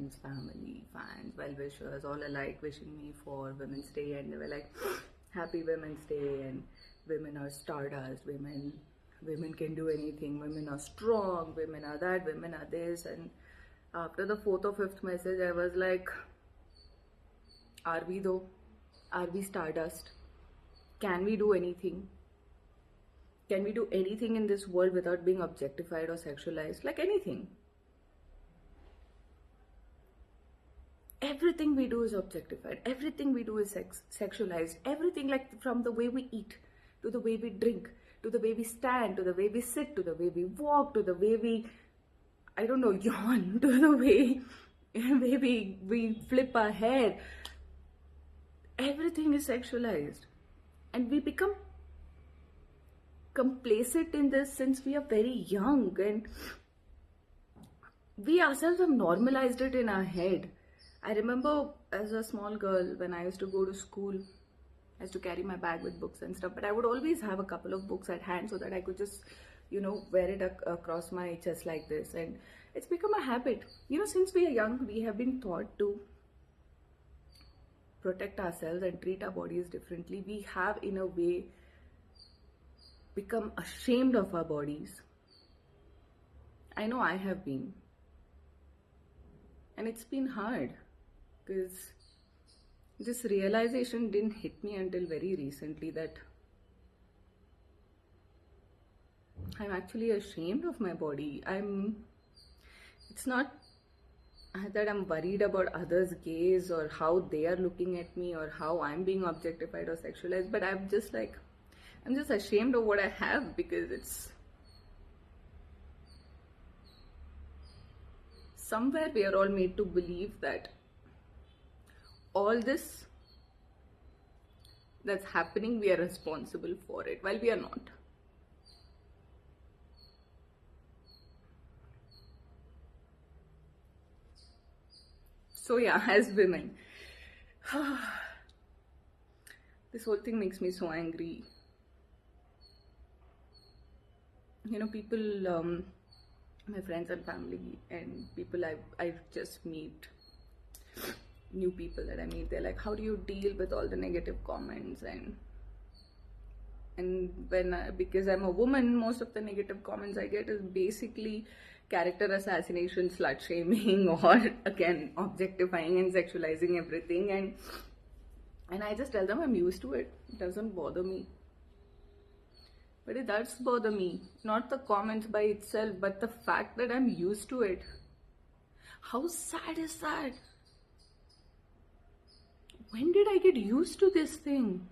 friends, family, fans, well-wishers, all alike wishing me for Women's Day, and they were like, "Happy Women's Day!" and women are stardust, women can do anything, women are strong, women are that, women are this. And after the fourth or fifth message, I was like, are we though? Are we stardust? Can we do anything? Can we do anything in this world without being objectified or sexualized? Like anything. Everything we do is objectified. Everything we do is sexualized. Everything, like from the way we eat, to the way we drink, to the way we stand, to the way we sit, to the way we walk, to the way we, I don't know, yawn, to the way we flip our hair. Everything is sexualized. And we become complacent in this since we are very young, and we ourselves have normalized it in our head. I remember as a small girl, when I used to go to school, I used to carry my bag with books and stuff, but I would always have a couple of books at hand so that I could just, wear it across my chest like this. And it's become a habit. Since we are young, we have been taught to protect ourselves and treat our bodies differently. We have, in a way, become ashamed of our bodies. I know I have been. And it's been hard because this realization didn't hit me until very recently that I'm actually ashamed of my body. It's not that I'm worried about others' gaze or how they are looking at me or how I'm being objectified or sexualized, but I'm just ashamed of what I have, because it's somewhere we are all made to believe that all this that's happening, we are responsible for it, while we are not. So yeah, as women, this whole thing makes me so angry. People, my friends and family and people I just meet, new people that I meet, they're like, how do you deal with all the negative comments? And because I'm a woman, most of the negative comments I get is basically character assassination, slut shaming, or again objectifying and sexualizing everything. And I just tell them I'm used to it. It doesn't bother me. But it does bother me, not the comments by itself, but the fact that I'm used to it. How sad is that? When did I get used to this thing?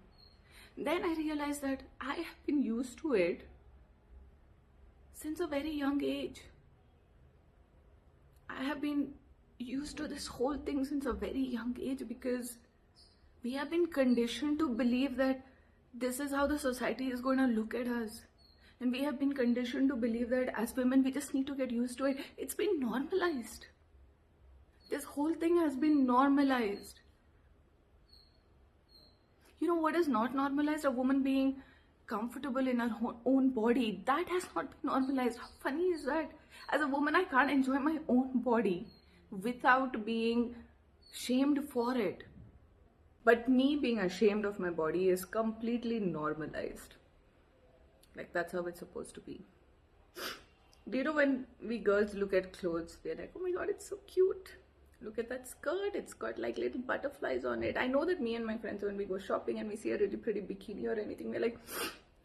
Then I realized that I have been used to it since a very young age. I have been used to this whole thing since a very young age because we have been conditioned to believe that this is how the society is going to look at us. And we have been conditioned to believe that as women, we just need to get used to it. It's been normalized. This whole thing has been normalized. You know what is not normalized? A woman being comfortable in her own body. That has not been normalized. How funny is that? As a woman, I can't enjoy my own body without being shamed for it. But me being ashamed of my body is completely normalized. Like, that's how it's supposed to be. Do you know when we girls look at clothes, we're like, oh my god, it's so cute. Look at that skirt, it's got like little butterflies on it. I know that me and my friends, when we go shopping and we see a really pretty bikini or anything, we're like,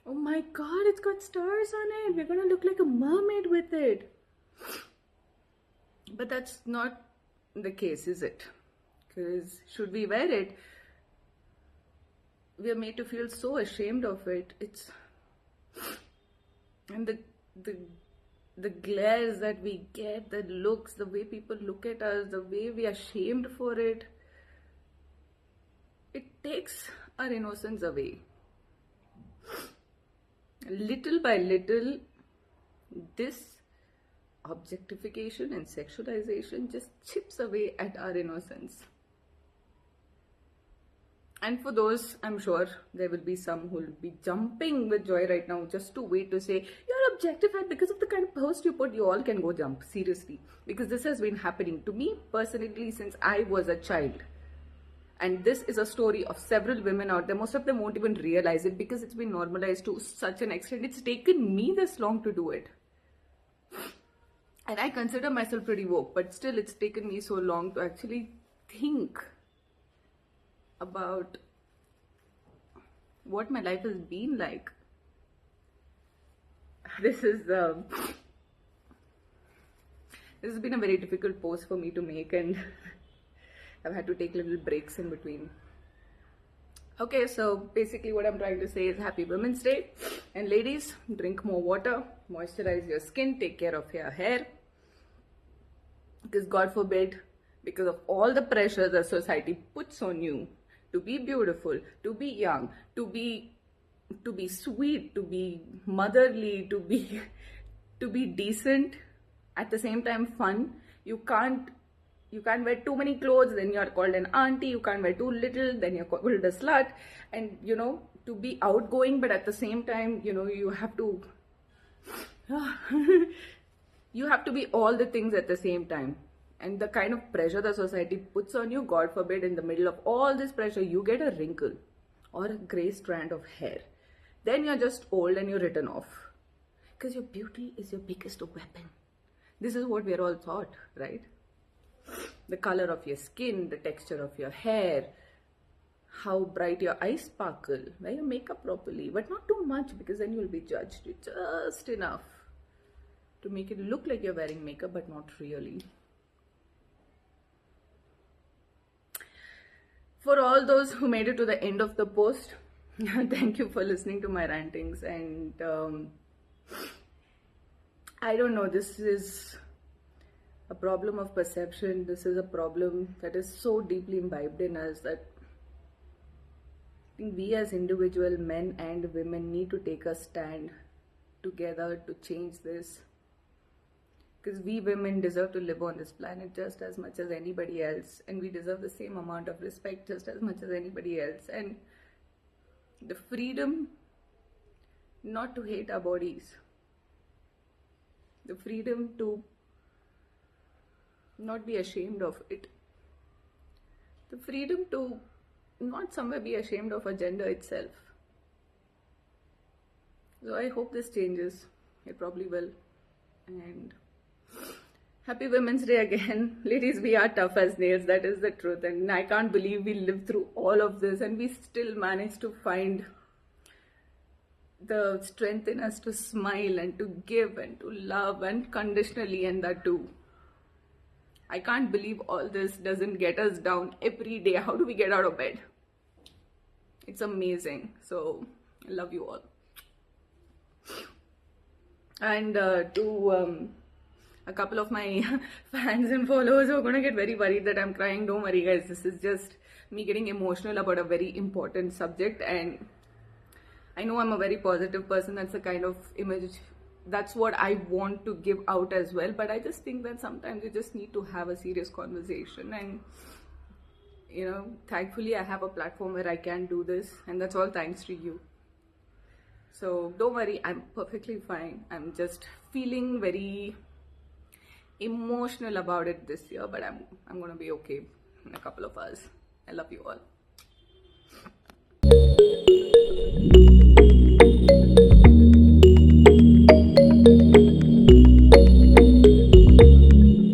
oh my god, it's got stars on it. We're gonna look like a mermaid with it. But that's not the case, is it? Because should we wear it, we are made to feel so ashamed of it. And the glares that we get, the looks, the way people look at us, the way we are shamed for it, it takes our innocence away. Little by little, this objectification and sexualization just chips away at our innocence. And for those, I'm sure there will be some who will be jumping with joy right now just to wait to say, you're objectified because of the kind of post you put. You all can go jump, seriously. Because this has been happening to me personally since I was a child. And this is a story of several women out there. Most of them won't even realize it because it's been normalized to such an extent. It's taken me this long to do it. And I consider myself pretty woke, but still it's taken me so long to actually think about what my life has been like. This has been a very difficult post for me to make, and I've had to take little breaks in between. Okay, so basically what I'm trying to say is happy Women's Day. And ladies, drink more water, moisturize your skin, take care of your hair. Because God forbid, because of all the pressure the society puts on you to be beautiful, to be young, to be sweet, to be motherly, to be decent, at the same time fun. You can't wear too many clothes, then you're called an auntie. You can't wear too little, then you're called a slut. And to be outgoing, but at the same time, you have to you have to be all the things at the same time. And the kind of pressure the society puts on you, God forbid, in the middle of all this pressure, you get a wrinkle or a grey strand of hair. Then you're just old and you're written off. Because your beauty is your biggest weapon. This is what we're all taught, right? The color of your skin, the texture of your hair, how bright your eyes sparkle, wear your makeup properly, but not too much because then you'll be judged. Just enough to make it look like you're wearing makeup, but not really. For all those who made it to the end of the post, thank you for listening to my rantings. And I don't know, this is a problem of perception. This is a problem that is so deeply imbibed in us that I think we as individual men and women need to take a stand together to change this. Because we women deserve to live on this planet just as much as anybody else, and we deserve the same amount of respect just as much as anybody else. And the freedom not to hate our bodies, the freedom to not be ashamed of it, the freedom to not somewhere be ashamed of our gender itself. So I hope this changes. It probably will. And happy Women's Day again. Ladies, we are tough as nails, that is the truth. And I can't believe we lived through all of this and we still managed to find the strength in us to smile and to give and to love unconditionally, and that too. I can't believe all this doesn't get us down every day. How do we get out of bed? It's amazing. So, I love you all. And to a couple of my fans and followers who are going to get very worried that I'm crying, don't worry guys. This is just me getting emotional about a very important subject. And I know I'm a very positive person. That's the kind of image, that's what I want to give out as well. But I just think that sometimes you just need to have a serious conversation. And thankfully I have a platform where I can do this, and that's all thanks to you. So don't worry, I'm perfectly fine. I'm just feeling very emotional about it this year, but I'm gonna be okay in a couple of hours. I love you all.